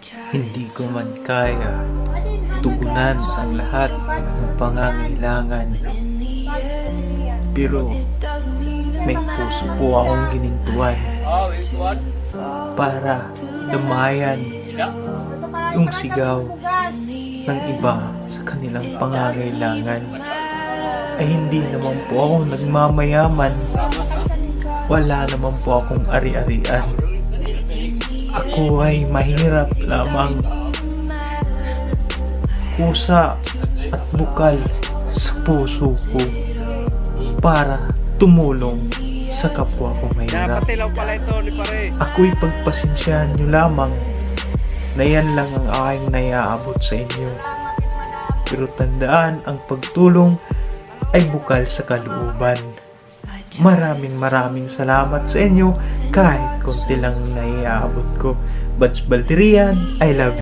Hindi ko man kaya tugunan ang lahat ng pangangailangan. Pero may puso po akong ginintuan para damayan yung sigaw ng iba sa kanilang pangangailangan. Ay hindi naman po ako nagmamayaman. Wala naman po akong ari-arian. Ako ay mahirap lamang. Pusa at bukal sa puso ko para tumulong sa kapwa ko mahirap. Ako'y pagpasensyahan nyo lamang na yan lang ang aking naiaabot sa inyo. Pero tandaan, ang pagtulong ay bukal sa kalooban. Maraming salamat sa inyo kahit konti lang naiaabot ko. Buds Baldirian, I love you.